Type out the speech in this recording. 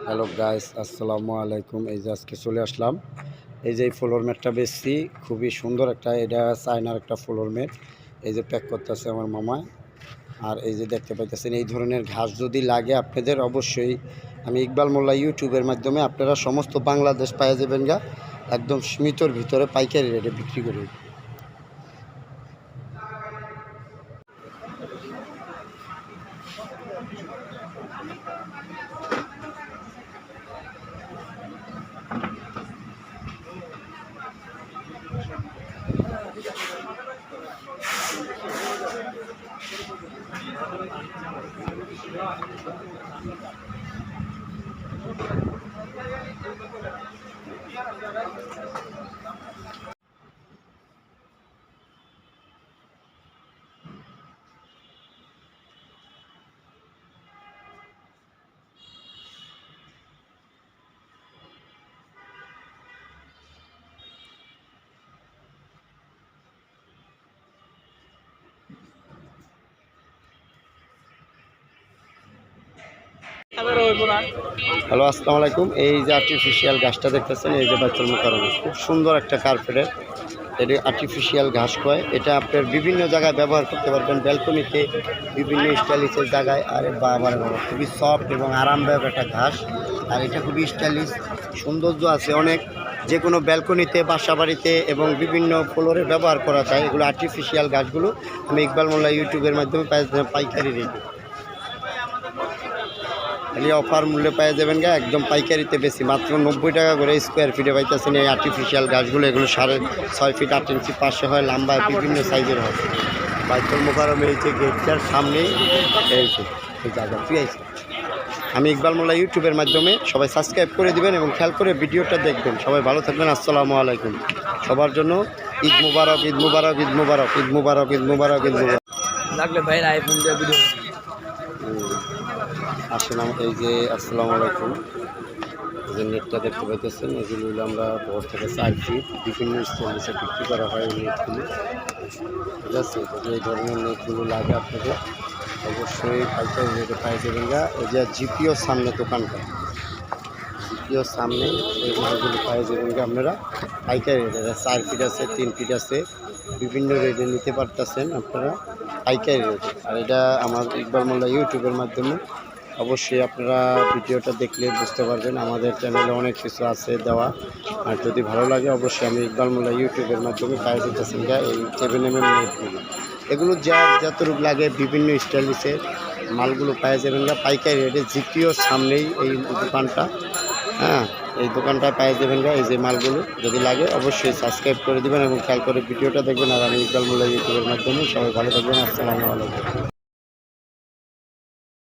Hello guys, আসসালামু আলাইকুম। এই যে আজকে চলে আসলাম, এই যে এই ফ্লোর ম্যাটটা বেচছি। খুবই সুন্দর একটা, এটা চায়নার একটা ফ্লোর ম্যাট। এই যে প্যাক করতেছে আমার মামা। আর এই যে দেখতে পাইতেছেন, এই ধরনের ঘাস যদি লাগে আপনাদের, অবশ্যই আমি ইকবাল মোল্লা ইউটিউবের মাধ্যমে আপনারা সমস্ত বাংলাদেশ পাওয়া যাবেন গা, একদম সীমিতর ভিতরে পাইকারি রেটে বিক্রি করি। হ্যালো, আসসালামু আলাইকুম। এই যে আর্টিফিশিয়াল ঘাসটা দেখতেছেন, এই যে বাইতুল মুকাররমে খুব সুন্দর একটা কার্পেটের, এটি আর্টিফিশিয়াল ঘাস কয়। এটা আপনার বিভিন্ন জায়গায় ব্যবহার করতে পারবেন, ব্যালকনিতে, বিভিন্ন স্টাইলিশের জায়গায়। আর বাবা খুবই সফট এবং আরামদায়ক একটা ঘাস। আর এটা খুবই স্টাইলিশ, সৌন্দর্য আছে অনেক। যে কোনো ব্যালকনিতে, বাসা বাড়িতে এবং বিভিন্ন ফ্লোরে ব্যবহার করা যায়। এগুলো আর্টিফিশিয়াল ঘাসগুলো আমি ইকবাল মোল্লা ইউটিউবের মাধ্যমে পাইকারি রেটে, খালি অফার মূল্যে পাওয়া যাবেন গা, একদম পাইকারিতে বেশি, মাত্র 90 টাকা করে স্কোয়ার ফিটে পাইতেছেন এই আর্টিফিশিয়াল গাছগুলো। এগুলো 6.5 ফিট 8 ইঞ্চি পাশে হয়, লম্বায় বিভিন্ন সাইজের হয়। বাইতুল মুকাররমে এই যে গেটটার সামনেই এই জায়গা তুই আছে। আমি ইকবাল মোল্লা ইউটিউবের মাধ্যমে, সবাই সাবস্ক্রাইব করে দিবেন এবং খেয়াল করে ভিডিওটা দেখবেন। সবাই ভালো থাকবেন। আসসালামু আলাইকুম। সবার জন্য ঈদ মুবারক, ঈদ মুবারক, ঈদ মুবারক, ঈদ মুবারক, ঈদ মুবারক, ঈদ মুবারক। লাগলে ভাই আইফোন দিয়ে ভিডিও আসসালাম, এই যে আসসালামু আলাইকুম। এই যে নেটটা দেখতে পাইতেছেন, এগুলো আমরা বড় থেকে 4 ফিট বিভিন্ন স্টাইলিশে বিক্রি করা হয় এই নেটগুলো। ঠিক আছে, যদি এই ধরনের নেটগুলো লাগে আপনাদের, অবশ্যই পাইকারি রেটে পাই যাবেন গা। এই যে জিপিওর সামনে দোকানটা, জিপিওর সামনে এই মালগুলো পাই যাবেন গা আপনারা পাইকারি রেটে। 4 ফিট আছে, 3 ফিট আছে, বিভিন্ন রেটে নিতে পারতেছেন আপনারা পাইকারি রেটে। আর এটা আমার ইকবাল মোল্লা ইউটিউবের মাধ্যমে, অবশ্যই আপনারা ভিডিওটা দেখলে বুঝতে পারবেন। আমাদের চ্যানেলে অনেক কিছু আছে দেওয়া, আর যদি ভালো লাগে অবশ্যই আমি ইকবাল মোল্লা ইউটিউবের মাধ্যমে পাওয়া যেতেছেন গা এই 7mm নেটগুলো। এগুলো যতটুকু লাগে বিভিন্ন স্টাইলিশের মালগুলো পাওয়া যাবেন গা পাইকারি রেটে। জিপিওর সামনেই এই দোকানটা, হ্যাঁ, এই দোকানটায় পাওয়া যাবেন গা এই যে মালগুলো। যদি লাগে অবশ্যই সাবস্ক্রাইব করে দেবেন এবং খেয়াল করে ভিডিওটা দেখবেন। আর আমি ইকবাল মোল্লা ইউটিউবের মাধ্যমে, সবাই ভালো থাকবেন। আসসালামু আলাইকুম।